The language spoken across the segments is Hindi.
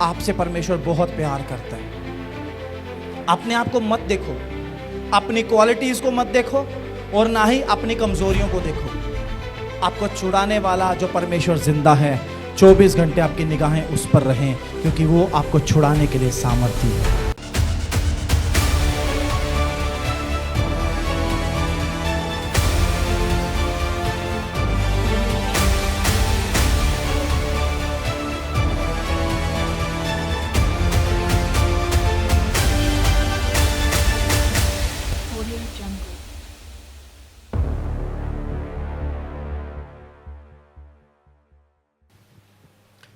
आपसे परमेश्वर बहुत प्यार करता है। अपने आप को मत देखो, अपनी क्वालिटीज को मत देखो और ना ही अपनी कमजोरियों को देखो। आपको छुड़ाने वाला जो परमेश्वर जिंदा है, 24 घंटे आपकी निगाहें उस पर रहें, क्योंकि वो आपको छुड़ाने के लिए सामर्थ्य है।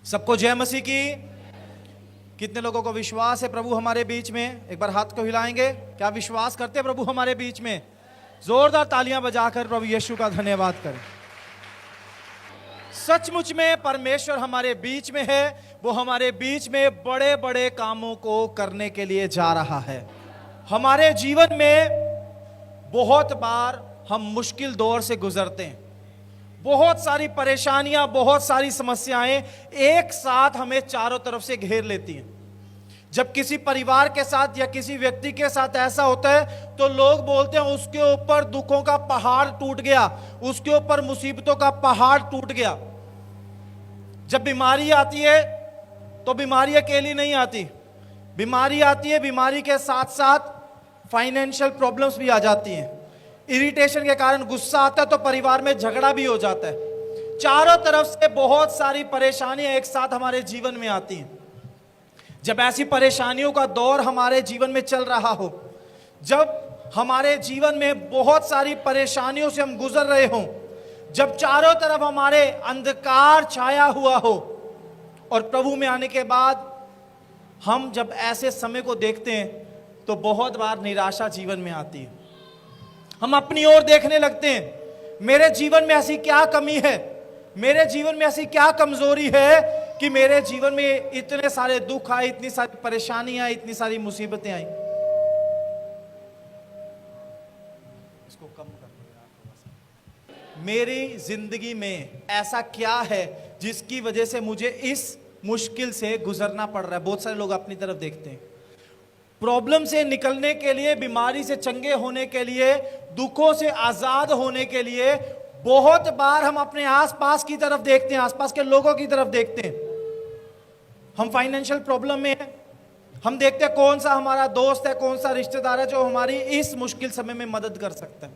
सबको जय मसीह की। कितने लोगों को विश्वास है प्रभु हमारे बीच में? एक बार हाथ को हिलाएंगे। क्या विश्वास करते हैं प्रभु हमारे बीच में? जोरदार तालियां बजाकर प्रभु यीशु का धन्यवाद करें। सचमुच में परमेश्वर हमारे बीच में है। वो हमारे बीच में बड़े बड़े कामों को करने के लिए जा रहा है। हमारे जीवन में बहुत बार हम मुश्किल दौर से गुजरते हैं। बहुत सारी परेशानियां, बहुत सारी समस्याएं एक साथ हमें चारों तरफ से घेर लेती हैं। जब किसी परिवार के साथ या किसी व्यक्ति के साथ ऐसा होता है तो लोग बोलते हैं उसके ऊपर दुखों का पहाड़ टूट गया, उसके ऊपर मुसीबतों का पहाड़ टूट गया। जब बीमारी आती है तो बीमारी अकेली नहीं आती। बीमारी आती है, बीमारी के साथ साथ फाइनेंशियल प्रॉब्लम्स भी आ जाती हैं। इरिटेशन के कारण गुस्सा आता है तो परिवार में झगड़ा भी हो जाता है। चारों तरफ से बहुत सारी परेशानियां एक साथ हमारे जीवन में आती हैं। जब ऐसी परेशानियों का दौर हमारे जीवन में चल रहा हो, जब हमारे जीवन में बहुत सारी परेशानियों से हम गुजर रहे हों, जब चारों तरफ हमारे अंधकार छाया हुआ हो, और प्रभु में आने के बाद हम जब ऐसे समय को देखते हैं तो बहुत बार निराशा जीवन में आती है। हम अपनी ओर देखने लगते हैं, मेरे जीवन में ऐसी क्या कमी है, मेरे जीवन में ऐसी क्या कमजोरी है कि मेरे जीवन में इतने सारे दुख आए, इतनी सारी परेशानियां, इतनी सारी मुसीबतें आई। इसको कम कर। मेरी जिंदगी में ऐसा क्या है जिसकी वजह से मुझे इस मुश्किल से गुजरना पड़ रहा है? बहुत सारे लोग अपनी तरफ देखते हैं। प्रॉब्लम से निकलने के लिए, बीमारी से चंगे होने के लिए, दुखों से आजाद होने के लिए बहुत बार हम अपने आसपास की तरफ देखते हैं, आसपास के लोगों की तरफ देखते हैं। हम फाइनेंशियल प्रॉब्लम में हैं, हम देखते हैं कौन सा हमारा दोस्त है, कौन सा रिश्तेदार है जो हमारी इस मुश्किल समय में मदद कर सकता है।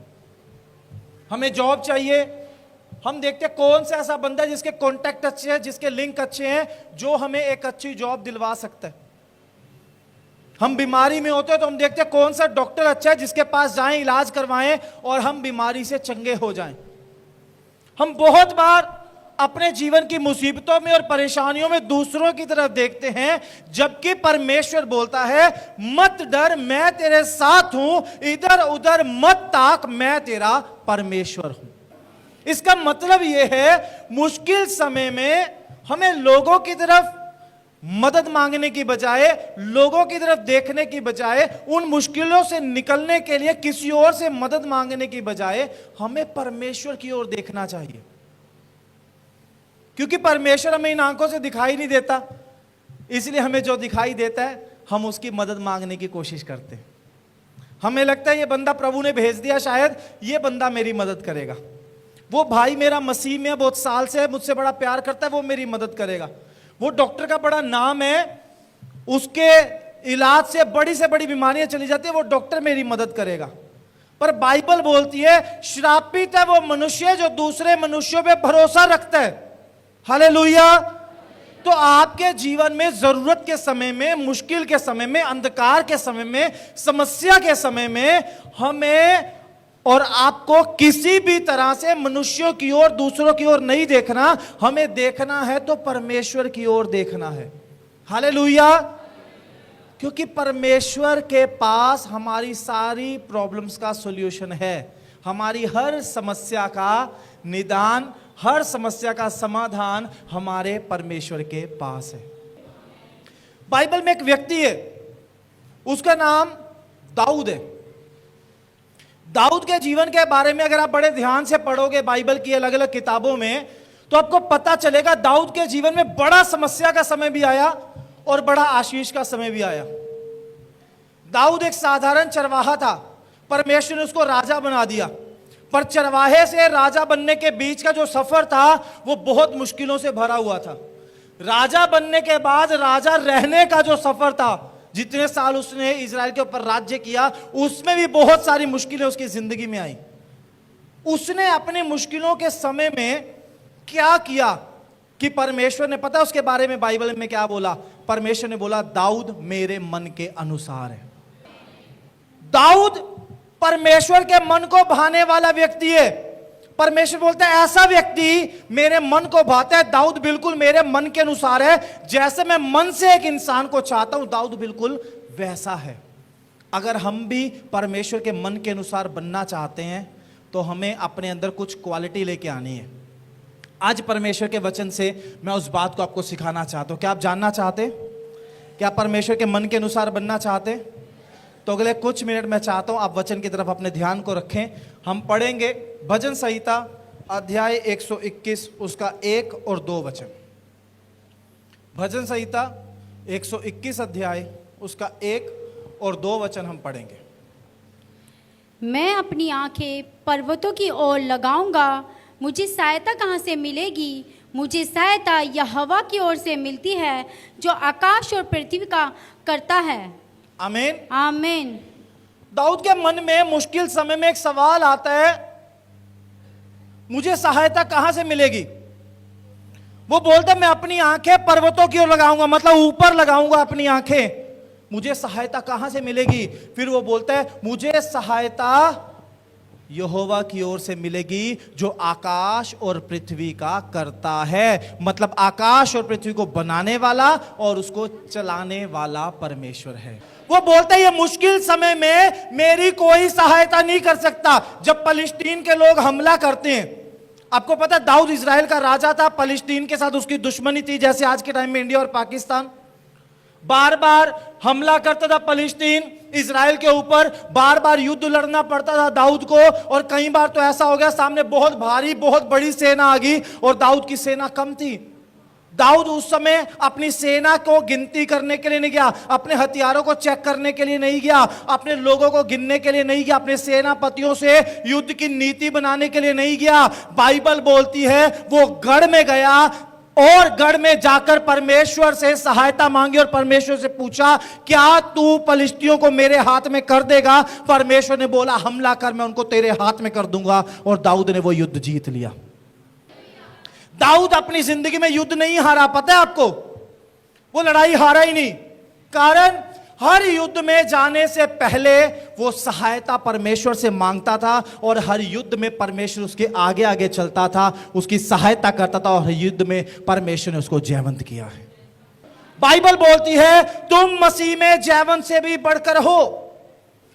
हमें जॉब चाहिए, हम देखते हैं कौन सा ऐसा बंदा है जिसके कॉन्टैक्ट अच्छे हैं, जिसके लिंक अच्छे हैं, जो हमें एक अच्छी जॉब दिलवा सकता है। हम बीमारी में होते हैं तो हम देखते हैं कौन सा डॉक्टर अच्छा है जिसके पास जाएं, इलाज करवाएं और हम बीमारी से चंगे हो जाएं। हम बहुत बार अपने जीवन की मुसीबतों में और परेशानियों में दूसरों की तरफ देखते हैं, जबकि परमेश्वर बोलता है मत डर, मैं तेरे साथ हूं, इधर उधर मत ताक, मैं तेरा परमेश्वर हूं। इसका मतलब यह है मुश्किल समय में हमें लोगों की तरफ मदद मांगने की बजाय, लोगों की तरफ देखने की बजाय, उन मुश्किलों से निकलने के लिए किसी और से मदद मांगने की बजाय हमें परमेश्वर की ओर देखना चाहिए। क्योंकि परमेश्वर हमें इन आंखों से दिखाई नहीं देता, इसलिए हमें जो दिखाई देता है हम उसकी मदद मांगने की कोशिश करते हैं। हमें लगता है ये बंदा प्रभु ने भेज दिया, शायद ये बंदा मेरी मदद करेगा। वो भाई मेरा मसीह में बहुत साल से है, मुझसे बड़ा प्यार करता है, वो मेरी मदद करेगा। वो डॉक्टर का बड़ा नाम है, उसके इलाज से बड़ी बीमारियां चली जाती है, वो डॉक्टर मेरी मदद करेगा। पर बाइबल बोलती है श्रापित है वो मनुष्य जो दूसरे मनुष्यों पे भरोसा रखता है। हालेलुया। तो आपके जीवन में जरूरत के समय में, मुश्किल के समय में, अंधकार के समय में, समस्या के समय में हमें और आपको किसी भी तरह से मनुष्यों की ओर, दूसरों की ओर नहीं देखना। हमें देखना है तो परमेश्वर की ओर देखना है। हालेलुया। क्योंकि परमेश्वर के पास हमारी सारी प्रॉब्लम्स का सॉल्यूशन है। हमारी हर समस्या का निदान, हर समस्या का समाधान हमारे परमेश्वर के पास है। बाइबल में एक व्यक्ति है, उसका नाम दाऊद है। दाऊद के जीवन के बारे में अगर आप बड़े ध्यान से पढ़ोगे बाइबल की अलग अलग किताबों में, तो आपको पता चलेगा दाऊद के जीवन में बड़ा समस्या का समय भी आया और बड़ा आशीष का समय भी आया। दाऊद एक साधारण चरवाहा था, परमेश्वर ने उसको राजा बना दिया। पर चरवाहे से राजा बनने के बीच का जो सफर था वो बहुत मुश्किलों से भरा हुआ था। राजा बनने के बाद राजा रहने का जो सफर था, जितने साल उसने इजराइल के ऊपर राज्य किया, उसमें भी बहुत सारी मुश्किलें उसकी जिंदगी में आई। उसने अपनी मुश्किलों के समय में क्या किया कि परमेश्वर ने, पता उसके बारे में बाइबल में क्या बोला? परमेश्वर ने बोला, दाऊद मेरे मन के अनुसार है। दाऊद परमेश्वर के मन को भाने वाला व्यक्ति है। परमेश्वर बोलता है ऐसा व्यक्ति मेरे मन को भाता है। दाऊद बिल्कुल मेरे मन के अनुसार है। जैसे मैं मन से एक इंसान को चाहता हूं, दाऊद बिल्कुल वैसा है। अगर हम भी परमेश्वर के मन के अनुसार बनना चाहते हैं तो हमें अपने अंदर कुछ क्वालिटी लेके आनी है। आज परमेश्वर के वचन से मैं उस बात को आपको सिखाना चाहता हूं। क्या आप जानना चाहते? क्या परमेश्वर के मन के अनुसार बनना चाहते? तो अगले कुछ मिनट मैं चाहता हूं आप वचन की तरफ अपने ध्यान को रखें। हम पढ़ेंगे भजन संहिता अध्याय 121 उसका 1 और 2 वचन। भजन संहिता 121 अध्याय उसका 1 और 2 वचन हम पढ़ेंगे। मैं अपनी आंखें पर्वतों की ओर लगाऊंगा, मुझे सहायता कहाँ से मिलेगी? मुझे सहायता यहोवा की ओर से मिलती है, जो आकाश और पृथ्वी का करता है। आमीन आमीन। दाऊद के मन में मुश्किल समय में एक सवाल आता है, मुझे सहायता कहां से मिलेगी? वो बोलता है मैं अपनी आंखें पर्वतों की ओर लगाऊंगा, मतलब ऊपर लगाऊंगा अपनी आंखें, मुझे सहायता कहां से मिलेगी? फिर वो बोलता है मुझे सहायता यहोवा की ओर से मिलेगी, जो आकाश और पृथ्वी का करता है। मतलब आकाश और पृथ्वी को बनाने वाला और उसको चलाने वाला परमेश्वर है। वो बोलते हैं ये मुश्किल समय में मेरी कोई सहायता नहीं कर सकता। जब फलस्तीन के लोग हमला करते हैं, आपको पता है दाऊद इजराइल का राजा था, फलस्तीन के साथ उसकी दुश्मनी थी, जैसे आज के टाइम में इंडिया और पाकिस्तान। बार बार हमला करता था फलस्तीन इजराइल के ऊपर, बार बार युद्ध लड़ना पड़ता था दाऊद को। और कई बार तो ऐसा हो गया सामने बहुत भारी बहुत बड़ी सेना आ गई और दाऊद की सेना कम थी। दाऊद उस समय अपनी सेना को गिनती करने के लिए नहीं गया, अपने हथियारों को चेक करने के लिए नहीं गया, अपने लोगों को गिनने के लिए नहीं गया, अपने सेनापतियों से युद्ध की नीति बनाने के लिए नहीं गया। बाइबल बोलती है वो गढ़ में गया और गढ़ में जाकर परमेश्वर से सहायता मांगी और परमेश्वर से पूछा क्या तू फलिश्तियों को मेरे हाथ में कर देगा? परमेश्वर ने बोला हमला कर, मैं उनको तेरे हाथ में कर दूंगा। और दाऊद ने वो युद्ध जीत लिया। दाऊद अपनी जिंदगी में युद्ध नहीं हारा, पता है आपको? वो लड़ाई हारा ही नहीं। कारण हर युद्ध में जाने से पहले वो सहायता परमेश्वर से मांगता था और हर युद्ध में परमेश्वर उसके आगे आगे चलता था, उसकी सहायता करता था और हर युद्ध में परमेश्वर ने उसको जयवंत किया है। बाइबल बोलती है तुम मसीह में जयवंत से भी बढ़कर हो।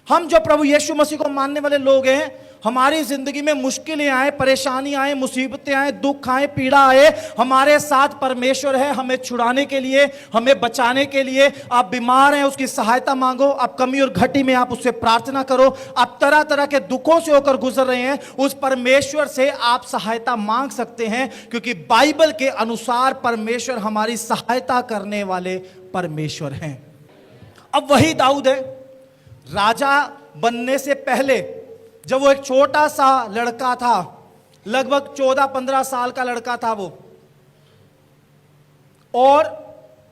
हम जो प्रभु यीशु मसीह को मानने वाले लोग हैं, हमारी जिंदगी में मुश्किलें आए, परेशानी आए, मुसीबतें आए, दुख आए, पीड़ा आए, हमारे साथ परमेश्वर है हमें छुड़ाने के लिए, हमें बचाने के लिए। आप बीमार हैं उसकी सहायता मांगो, आप कमी और घटी में आप उससे प्रार्थना करो, आप तरह तरह के दुखों से होकर गुजर रहे हैं, उस परमेश्वर से आप सहायता मांग सकते हैं, क्योंकि बाइबल के अनुसार परमेश्वर हमारी सहायता करने वाले परमेश्वर हैं। अब वही दाऊद है, राजा बनने से पहले जब वो एक छोटा सा लड़का था, लगभग 14-15 साल का लड़का था वो, और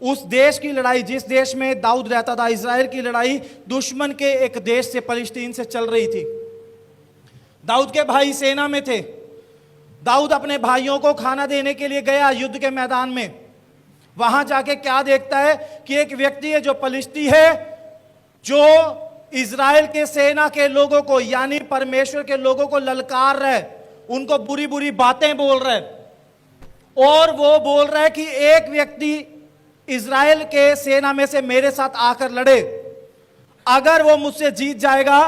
उस देश की लड़ाई, जिस देश में दाऊद रहता था, इजराइल की लड़ाई दुश्मन के एक देश से, फलस्तीन से चल रही थी। दाऊद के भाई सेना में थे। दाऊद अपने भाइयों को खाना देने के लिए गया युद्ध के मैदान में। वहां जाके क्या देखता है कि एक व्यक्ति है जो फलिश्ती है, जो इजराइल के सेना के लोगों को यानी परमेश्वर के लोगों को ललकार रहे, उनको बुरी बुरी बातें बोल रहे, और वो बोल रहा है कि एक व्यक्ति इजराइल के सेना में से मेरे साथ आकर लड़े, अगर वो मुझसे जीत जाएगा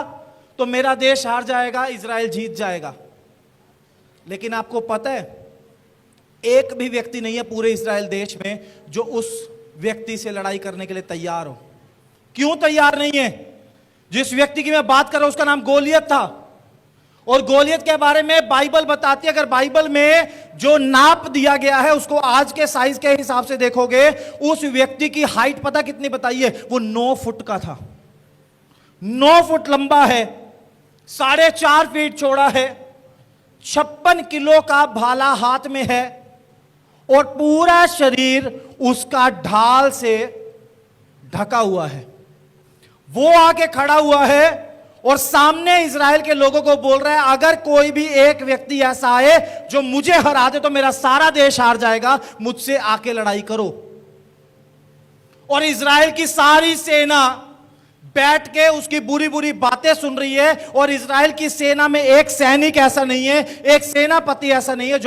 तो मेरा देश हार जाएगा, इजराइल जीत जाएगा। लेकिन आपको पता है एक भी व्यक्ति नहीं है पूरे इजराइल देश में जो उस व्यक्ति से लड़ाई करने के लिए तैयार हो। क्यों तैयार नहीं है? जिस व्यक्ति की मैं बात कर रहा हूं उसका नाम गोलियत था। और गोलियत के बारे में बाइबल बताती है, अगर बाइबल में जो नाप दिया गया है उसको आज के साइज के हिसाब से देखोगे, उस व्यक्ति की हाइट पता कितनी बताई है? वो 9 फुट का था। 9 फुट लंबा है, 4.5 फीट चौड़ा है, 56 किलो का भाला हाथ में है और पूरा शरीर उसका ढाल से ढका हुआ है। वो आके खड़ा हुआ है और सामने इजराइल के लोगों को बोल रहा है, अगर कोई भी एक व्यक्ति ऐसा है जो मुझे हरा दे तो मेरा सारा देश हार जाएगा, मुझसे आके लड़ाई करो। और इजराइल की सारी सेना बैठ के उसकी बुरी बुरी बातें सुन रही है। और इजराइल की सेना में एक सैनिक ऐसा नहीं है, एक सेनापति ऐसा नहीं है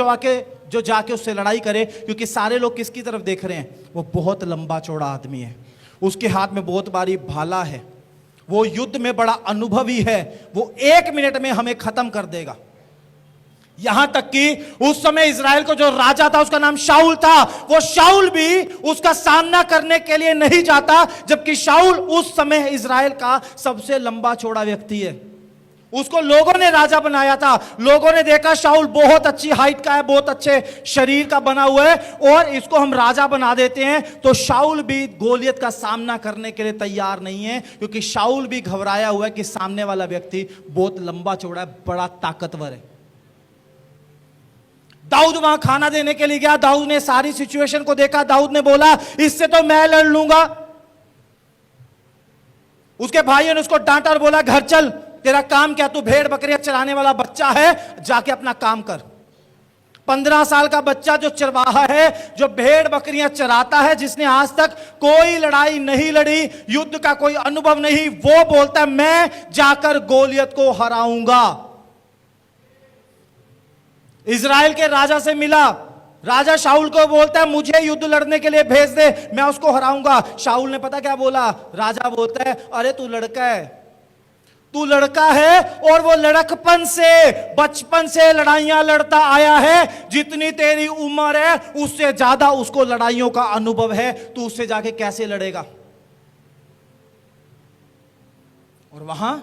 जो जाके उससे लड़ाई करे, क्योंकि सारे लोग किसकी तरफ देख रहे हैं? वो बहुत लंबा चौड़ा आदमी है, उसके हाथ में बहुत भारी भाला है, वो युद्ध में बड़ा अनुभवी है, वो 1 मिनट में हमें खत्म कर देगा। यहां तक कि उस समय इजराइल को जो राजा था उसका नाम शाऊल था, वो शाऊल भी उसका सामना करने के लिए नहीं जाता, जबकि शाऊल उस समय इजराइल का सबसे लंबा चौड़ा व्यक्ति है। उसको लोगों ने राजा बनाया था। लोगों ने देखा शाऊल बहुत अच्छी हाइट का है, बहुत अच्छे शरीर का बना हुआ है और इसको हम राजा बना देते हैं। तो शाऊल भी गोलियत का सामना करने के लिए तैयार नहीं है, क्योंकि शाऊल भी घबराया हुआ है कि सामने वाला व्यक्ति बहुत लंबा चौड़ा है, बड़ा ताकतवर है। दाऊद वहां खाना देने के लिए गया। दाऊद ने सारी सिचुएशन को देखा। दाऊद ने बोला, इससे तो मैं लड़ लूंगा। उसके भाइयों ने उसको डांटा और बोला, घर चल, तेरा काम क्या, तू भेड़ बकरियां चराने वाला बच्चा है, जाके अपना काम कर। 15 साल का बच्चा जो चरवाहा है, जो भेड़ बकरियां चराता है, जिसने आज तक कोई लड़ाई नहीं लड़ी, युद्ध का कोई अनुभव नहीं, वो बोलता है मैं जाकर गोलियत को हराऊंगा। इजराइल के राजा से मिला। राजा शाऊल को बोलता है मुझे युद्ध लड़ने के लिए भेज दे, मैं उसको हराऊंगा। शाऊल ने पता क्या बोला? राजा बोलता है, अरे तू लड़का है, तू लड़का है और वो लड़कपन से, बचपन से लड़ाइयां लड़ता आया है। जितनी तेरी उम्र है उससे ज्यादा उसको लड़ाइयों का अनुभव है, तू उससे जाके कैसे लड़ेगा? और वहां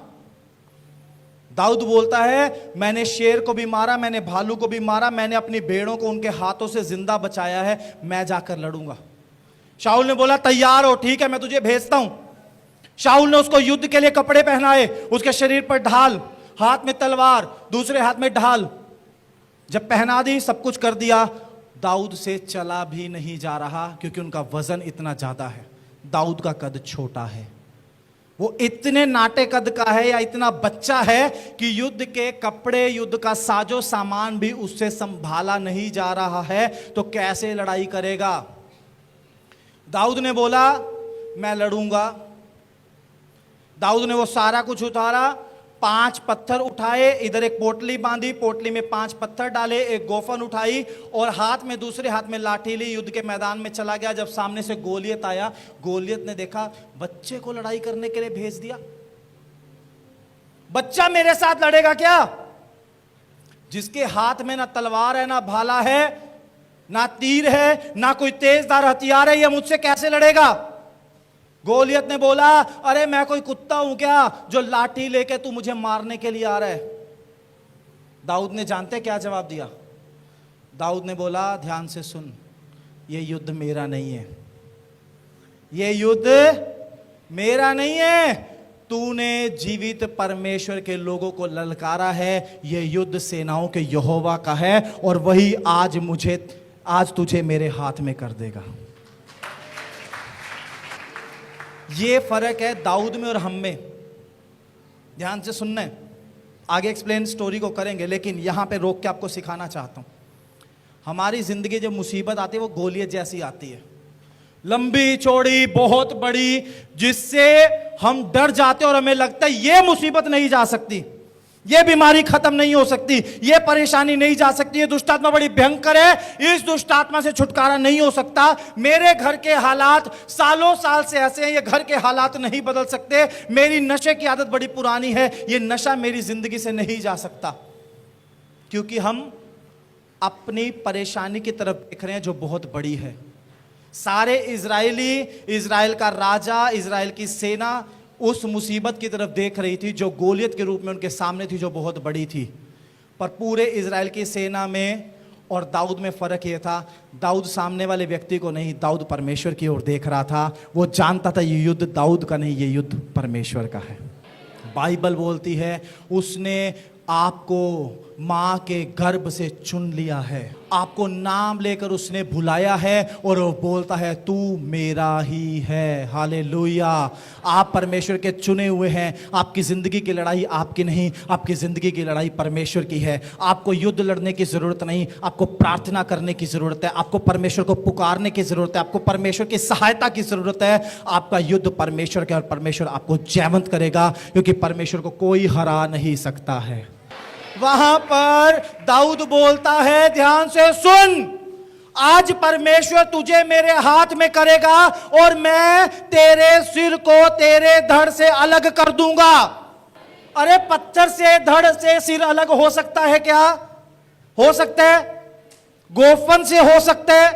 दाऊद बोलता है, मैंने शेर को भी मारा, मैंने भालू को भी मारा, मैंने अपनी भेड़ों को उनके हाथों से जिंदा बचाया है, मैं जाकर लड़ूंगा। शाऊल ने बोला, तैयार हो, ठीक है, मैं तुझे भेजता हूं। शाऊल ने उसको युद्ध के लिए कपड़े पहनाए, उसके शरीर पर ढाल, हाथ में तलवार, दूसरे हाथ में ढाल, जब पहना दी, सब कुछ कर दिया, दाऊद से चला भी नहीं जा रहा, क्योंकि उनका वजन इतना ज्यादा है। दाऊद का कद छोटा है, वो इतने नाटे कद का है या इतना बच्चा है कि युद्ध के कपड़े, युद्ध का साजो सामान भी उससे संभाला नहीं जा रहा है, तो कैसे लड़ाई करेगा? दाऊद ने बोला, मैं लड़ूंगा। दाऊद ने वो सारा कुछ उतारा, 5 पत्थर उठाए, इधर एक पोटली बांधी, पोटली में 5 पत्थर डाले, एक गोफन उठाई और हाथ में, दूसरे हाथ में लाठी ली, युद्ध के मैदान में चला गया। जब सामने से गोलियत आया, गोलियत ने देखा बच्चे को लड़ाई करने के लिए भेज दिया, बच्चा मेरे साथ लड़ेगा क्या? जिसके हाथ में ना तलवार है, ना भाला है, ना तीर है, ना कोई तेजदार हथियार है, यह मुझसे कैसे लड़ेगा? गोलियत ने बोला, अरे मैं कोई कुत्ता हूं क्या जो लाठी लेके तू मुझे मारने के लिए आ रहा है? दाऊद ने जानते क्या जवाब दिया? दाऊद ने बोला, ध्यान से सुन, ये युद्ध मेरा नहीं है, ये युद्ध मेरा नहीं है, तूने जीवित परमेश्वर के लोगों को ललकारा है, ये युद्ध सेनाओं के यहोवा का है और वही आज तुझे मेरे हाथ में कर देगा। ये फर्क है दाऊद में और हम में। ध्यान से सुनना है, आगे एक्सप्लेन स्टोरी को करेंगे, लेकिन यहां पे रोक के आपको सिखाना चाहता हूं। हमारी जिंदगी जब मुसीबत आती है वो गोलियत जैसी आती है, लंबी चौड़ी बहुत बड़ी, जिससे हम डर जाते हैं और हमें लगता है ये मुसीबत नहीं जा सकती, ये बीमारी खत्म नहीं हो सकती, ये परेशानी नहीं जा सकती, ये दुष्ट आत्मा बड़ी भयंकर है, इस दुष्ट आत्मा से छुटकारा नहीं हो सकता, मेरे घर के हालात सालों साल से ऐसे हैं, ये घर के हालात नहीं बदल सकते, मेरी नशे की आदत बड़ी पुरानी है, ये नशा मेरी जिंदगी से नहीं जा सकता। क्योंकि हम अपनी परेशानी की तरफ देख रहे हैं जो बहुत बड़ी है। सारे इजरायली, इजराइल का राजा, इजराइल की सेना उस मुसीबत की तरफ देख रही थी जो गोलियत के रूप में उनके सामने थी, जो बहुत बड़ी थी। पर पूरे इज़राइल की सेना में और दाऊद में फर्क ये था, दाऊद सामने वाले व्यक्ति को नहीं, दाऊद परमेश्वर की ओर देख रहा था। वो जानता था ये युद्ध दाऊद का नहीं, ये युद्ध परमेश्वर का है। बाइबल बोलती है उसने आपको माँ के गर्भ से चुन लिया है, आपको नाम लेकर उसने बुलाया है और वो बोलता है तू मेरा ही है। हालेलुया। आप परमेश्वर के चुने हुए हैं। आपकी ज़िंदगी की लड़ाई आपकी नहीं, आपकी ज़िंदगी की लड़ाई परमेश्वर की है। आपको युद्ध लड़ने की ज़रूरत नहीं, आपको प्रार्थना करने की ज़रूरत है, आपको परमेश्वर को पुकारने की ज़रूरत है, आपको परमेश्वर की सहायता की ज़रूरत है। आपका युद्ध परमेश्वर का और परमेश्वर आपको जयवंत करेगा, क्योंकि परमेश्वर को कोई हरा नहीं सकता है। वहां पर दाऊद बोलता है, ध्यान से सुन, आज परमेश्वर तुझे मेरे हाथ में करेगा और मैं तेरे सिर को तेरे धड़ से अलग कर दूंगा। अरे पत्थर से धड़ से सिर अलग हो सकता है क्या? हो सकता है, गोफन से हो सकता है,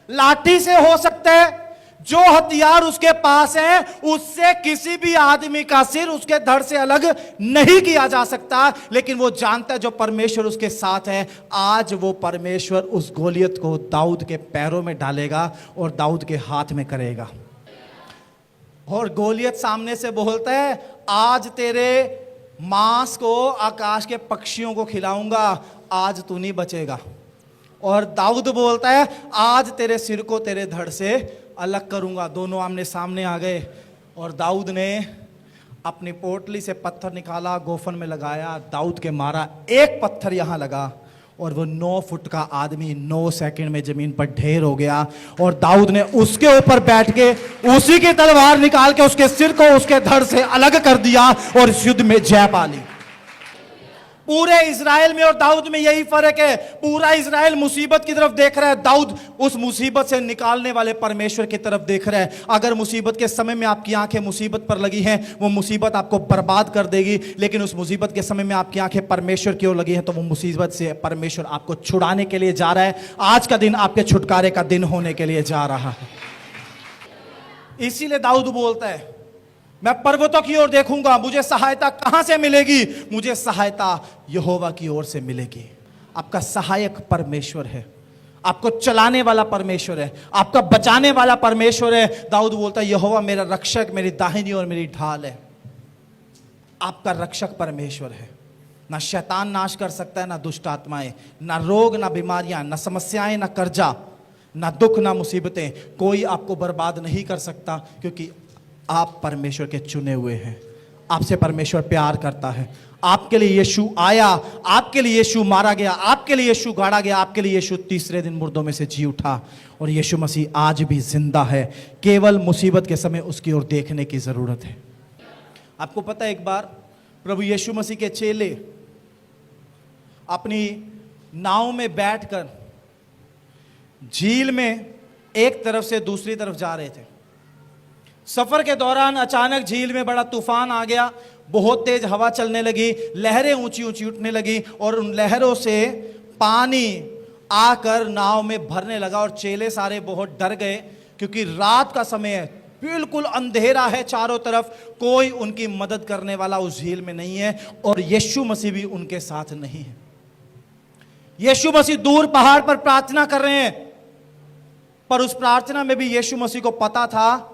लाठी से हो सकता है। जो हथियार उसके पास है उससे किसी भी आदमी का सिर उसके धड़ से अलग नहीं किया जा सकता। लेकिन वो जानता है जो परमेश्वर उसके साथ है, आज वो परमेश्वर उस गोलियत को दाऊद के पैरों में डालेगा और दाऊद के हाथ में करेगा। और गोलियत सामने से बोलता है, आज तेरे मांस को आकाश के पक्षियों को खिलाऊंगा, आज तू नहीं बचेगा। और दाऊद बोलता है, आज तेरे सिर को तेरे धड़ से अलग करूंगा। दोनों आमने सामने आ गए और दाऊद ने अपनी पोटली से पत्थर निकाला, गोफन में लगाया, दाऊद के मारा। एक पत्थर यहां लगा और वो 9 फुट का आदमी 9 सेकंड में जमीन पर ढेर हो गया। और दाऊद ने उसके ऊपर बैठ के उसी की तलवार निकाल के उसके सिर को उसके धड़ से अलग कर दिया और इस युद्ध में जय पा ली। पूरे इज़राइल में और दाऊद में यही फर्क है। पूरा इज़राइल मुसीबत की तरफ देख रहा है, दाऊद उस मुसीबत से निकालने वाले परमेश्वर की तरफ देख रहा है। अगर मुसीबत के समय में आपकी आंखें मुसीबत पर लगी हैं, वो मुसीबत आपको बर्बाद कर देगी। लेकिन उस मुसीबत के समय में आपकी आंखें परमेश्वर की ओर लगी हैं, तो वो मुसीबत से परमेश्वर आपको छुड़ाने के लिए जा रहा है। आज का दिन आपके छुटकारे का दिन होने के लिए जा रहा है। इसीलिए दाऊद बोलता है, मैं पर्वतों की ओर देखूंगा, मुझे सहायता कहां से मिलेगी? मुझे सहायता यहोवा की ओर से मिलेगी। आपका सहायक परमेश्वर है, आपको चलाने वाला परमेश्वर है, आपका बचाने वाला परमेश्वर है। दाऊद बोलता है, यहोवा मेरा रक्षक, मेरी दाहिनी और मेरी ढाल है। आपका रक्षक परमेश्वर है। ना शैतान नाश कर सकता है, ना दुष्ट आत्माएं, ना रोग, ना बीमारियां, ना समस्याएं, ना कर्जा, ना दुख, ना मुसीबतें, कोई आपको बर्बाद नहीं कर सकता, क्योंकि आप परमेश्वर के चुने हुए हैं। आपसे परमेश्वर प्यार करता है। आपके लिए यीशु आया, आपके लिए यीशु मारा गया, आपके लिए यीशु गाड़ा गया, आपके लिए यीशु तीसरे दिन मुर्दों में से जी उठा। और यीशु मसीह आज भी जिंदा है। केवल मुसीबत के समय उसकी ओर देखने की जरूरत है। आपको पता है, एक बार प्रभु यीशु मसीह के चेले अपनी नाव में बैठकर झील में एक तरफ से दूसरी तरफ जा रहे थे। सफर के दौरान अचानक झील में बड़ा तूफान आ गया, बहुत तेज हवा चलने लगी, लहरें ऊंची ऊंची उठने लगी और उन लहरों से पानी आकर नाव में भरने लगा। और चेले सारे बहुत डर गए, क्योंकि रात का समय है, बिल्कुल अंधेरा है चारों तरफ, कोई उनकी मदद करने वाला उस झील में नहीं है और यीशु मसीह भी उनके साथ नहीं है। यीशु मसीह दूर पहाड़ पर प्रार्थना कर रहे हैं, पर उस प्रार्थना में भी यीशु मसीह को पता था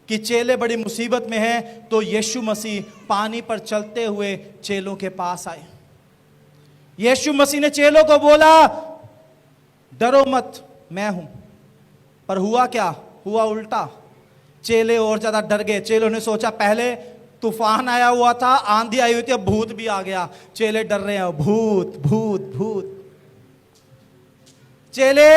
कि चेले बड़ी मुसीबत में हैं। तो यीशु मसीह पानी पर चलते हुए चेलों के पास आए। यीशु मसीह ने चेलों को बोला, डरो मत, मैं हूं। पर हुआ क्या? हुआ उल्टा। चेले और ज्यादा डर गए। चेलों ने सोचा पहले तूफान आया हुआ था, आंधी आई हुई थी, अब भूत भी आ गया। चेले डर रहे हैं, भूत भूत भूत। चेले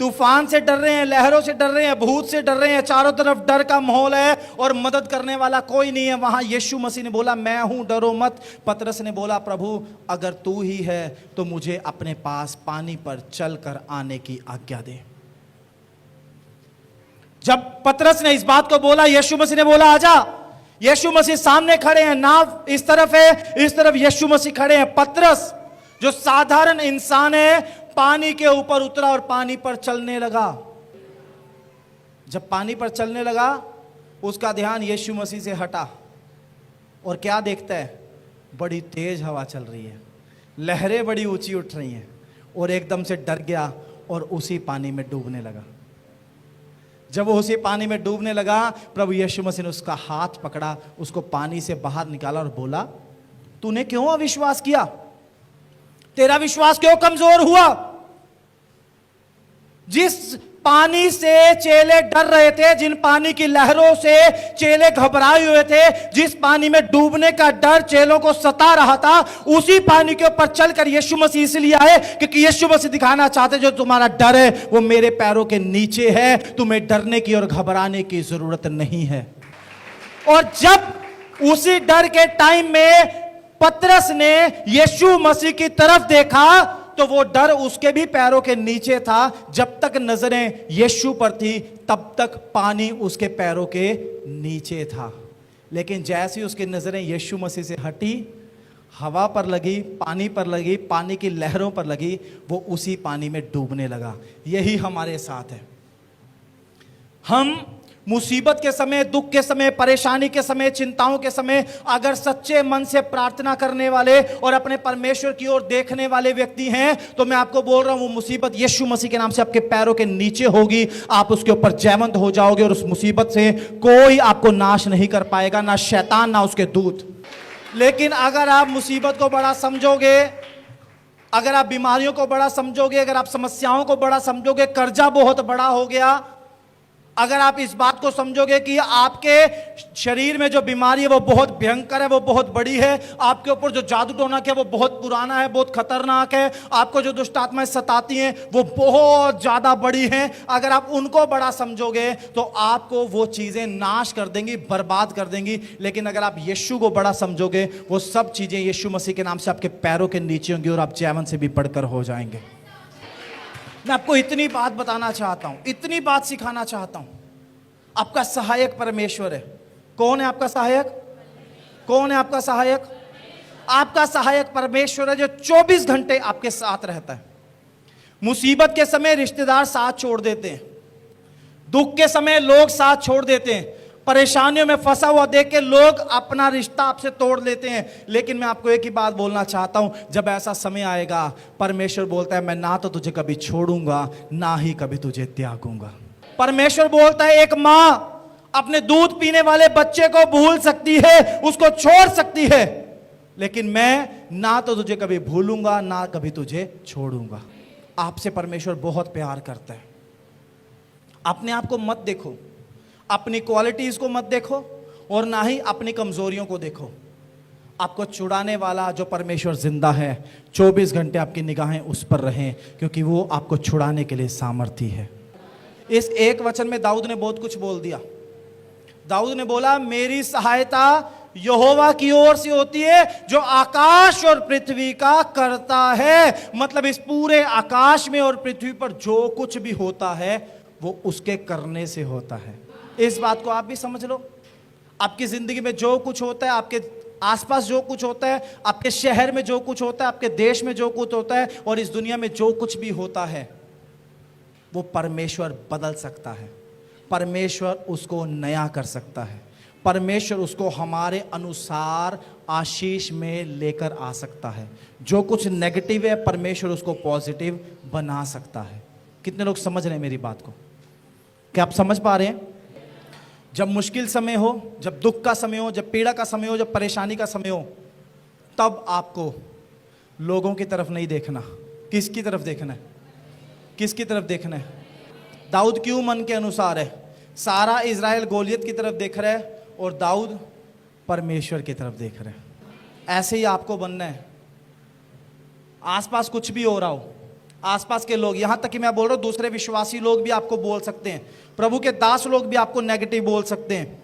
तूफान से डर रहे हैं, लहरों से डर रहे हैं, भूत से डर रहे हैं, चारों तरफ डर का माहौल है और मदद करने वाला कोई नहीं है। वहां यीशु मसीह ने बोला, मैं हूं, डरो मत। पतरस ने बोला, प्रभु अगर तू ही है तो मुझे अपने पास पानी पर चलकर आने की आज्ञा दे। जब पतरस ने इस बात को बोला, यीशु मसीह ने बोला, आजा। यीशु मसीह सामने खड़े हैं, नाव इस तरफ है, इस तरफ यीशु मसीह खड़े हैं। पतरस जो साधारण इंसान है, पानी के ऊपर उतरा और पानी पर चलने लगा। जब पानी पर चलने लगा, उसका ध्यान यीशु मसीह से हटा और क्या देखता है? बड़ी तेज हवा चल रही है, लहरें बड़ी ऊंची उठ रही हैं और एकदम से डर गया और उसी पानी में डूबने लगा। जब वो उसी पानी में डूबने लगा, प्रभु यीशु मसीह ने उसका हाथ पकड़ा, उसको पानी से बाहर निकाला और बोला, तूने क्यों अविश्वास किया? तेरा विश्वास क्यों कमजोर हुआ? जिस पानी से चेले डर रहे थे, जिन पानी की लहरों से चेले घबराए हुए थे, जिस पानी में डूबने का डर चेलों को सता रहा था, उसी पानी के ऊपर चलकर यीशु मसीह इसलिए आए क्योंकि यीशु मसीह दिखाना चाहते, जो तुम्हारा डर है वो मेरे पैरों के नीचे है, तुम्हें डरने की और घबराने की जरूरत नहीं है। और जब उसी डर के टाइम में पतरस ने यीशु मसीह की तरफ देखा तो वो डर उसके भी पैरों के नीचे था। जब तक नजरें यीशु पर थी तब तक पानी उसके पैरों के नीचे था, लेकिन जैसे ही उसकी नजरें यीशु मसीह से हटी, हवा पर लगी, पानी पर लगी, पानी की लहरों पर लगी, वो उसी पानी में डूबने लगा। यही हमारे साथ है। हम मुसीबत के समय, दुख के समय, परेशानी के समय, चिंताओं के समय अगर सच्चे मन से प्रार्थना करने वाले और अपने परमेश्वर की ओर देखने वाले व्यक्ति हैं, तो मैं आपको बोल रहा हूं, वो मुसीबत यीशु मसीह के नाम से आपके पैरों के नीचे होगी। आप उसके ऊपर जयवंत हो जाओगे और उस मुसीबत से कोई आपको नाश नहीं कर पाएगा, ना शैतान ना उसके दूत। लेकिन अगर आप मुसीबत को बड़ा समझोगे, अगर आप बीमारियों को बड़ा समझोगे, अगर आप समस्याओं को बड़ा समझोगे, कर्जा बहुत बड़ा हो गया, अगर आप इस बात को समझोगे कि आपके शरीर में जो बीमारी है वो बहुत भयंकर है, वो बहुत बड़ी है, आपके ऊपर जो जादू टोना है वो बहुत पुराना है, बहुत खतरनाक है, आपको जो दुष्ट आत्माएं सताती हैं वो बहुत ज्यादा बड़ी हैं, अगर आप उनको बड़ा समझोगे तो आपको वो चीजें नाश कर देंगी, बर्बाद कर देंगी। लेकिन अगर आप यीशु को बड़ा समझोगे, वो सब चीजें यीशु मसीह के नाम से आपके पैरों के नीचे होंगी और आप जैवन से भी बढ़कर हो जाएंगे। मैं आपको इतनी बात बताना चाहता हूं, इतनी बात सिखाना चाहता हूं। आपका सहायक परमेश्वर है। कौन है आपका सहायक? कौन है आपका सहायक? आपका सहायक परमेश्वर है, जो 24 घंटे आपके साथ रहता है। मुसीबत के समय रिश्तेदार साथ छोड़ देते हैं, दुख के समय लोग साथ छोड़ देते हैं, परेशानियों में फंसा हुआ देख के लोग अपना रिश्ता आपसे तोड़ लेते हैं। लेकिन मैं आपको एक ही बात बोलना चाहता हूं, जब ऐसा समय आएगा, परमेश्वर बोलता है, मैं ना तो तुझे कभी छोड़ूंगा, ना ही कभी तुझे त्यागूंगा। परमेश्वर बोलता है, एक मां अपने दूध पीने वाले बच्चे को भूल सकती है, उसको छोड़ सकती है, लेकिन मैं ना तो तुझे कभी भूलूंगा, ना कभी तुझे छोड़ूंगा। आपसे परमेश्वर बहुत प्यार करता है। अपने आप को मत देखो, अपनी क्वालिटीज को मत देखो, और ना ही अपनी कमजोरियों को देखो। आपको छुड़ाने वाला जो परमेश्वर जिंदा है, 24 घंटे आपकी निगाहें उस पर रहें, क्योंकि वो आपको छुड़ाने के लिए सामर्थी है। इस एक वचन में दाऊद ने बहुत कुछ बोल दिया। दाऊद ने बोला, मेरी सहायता यहोवा की ओर से होती है, जो आकाश और पृथ्वी का करता है। मतलब इस पूरे आकाश में और पृथ्वी पर जो कुछ भी होता है वो उसके करने से होता है। इस बात को आप भी समझ लो। आपकी जिंदगी में जो कुछ होता है, आपके आसपास जो कुछ होता है, आपके शहर में जो कुछ होता है, आपके देश में जो कुछ होता है, और इस दुनिया में जो कुछ भी होता है, वो परमेश्वर बदल सकता है। परमेश्वर उसको नया कर सकता है। परमेश्वर उसको हमारे अनुसार आशीष में लेकर आ सकता है। जो कुछ नेगेटिव है, परमेश्वर उसको पॉजिटिव बना सकता है। कितने लोग समझ रहे हैं मेरी बात को? क्या आप समझ पा रहे हैं? जब मुश्किल समय हो, जब दुख का समय हो, जब पीड़ा का समय हो, जब परेशानी का समय हो, तब आपको लोगों की तरफ नहीं देखना। किसकी तरफ देखना है? किसकी तरफ देखना है? दाऊद क्यों मन के अनुसार है? सारा इज़राइल गोलियत की तरफ देख रहा है और दाऊद परमेश्वर की तरफ देख रहे हैं। ऐसे ही आपको बनना है। आसपास कुछ भी हो रहा हो, आसपास के लोग, यहां तक कि मैं बोल रहा हूं दूसरे विश्वासी लोग भी आपको बोल सकते हैं, प्रभु के दास लोग भी आपको नेगेटिव बोल सकते हैं,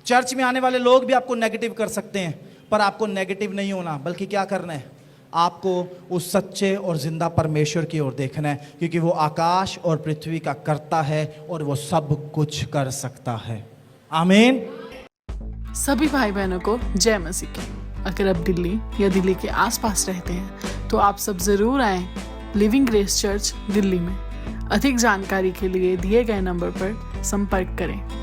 चर्च में आने वाले लोग भी आपको नेगेटिव कर सकते हैं, पर आपको नेगेटिव नहीं होना, बल्कि क्या करना है? आपको उस सच्चे और जिंदा परमेश्वर की ओर देखना है, क्योंकि वो आकाश और पृथ्वी का करता है और वो सब कुछ कर सकता है। आमीन। सभी भाई बहनों को जय मसीह की। अगर आप दिल्ली या दिल्ली के आसपास रहते हैं तो आप सब जरूर आएं लिविंग ग्रेस चर्च दिल्ली में। अधिक जानकारी के लिए दिए गए नंबर पर संपर्क करें।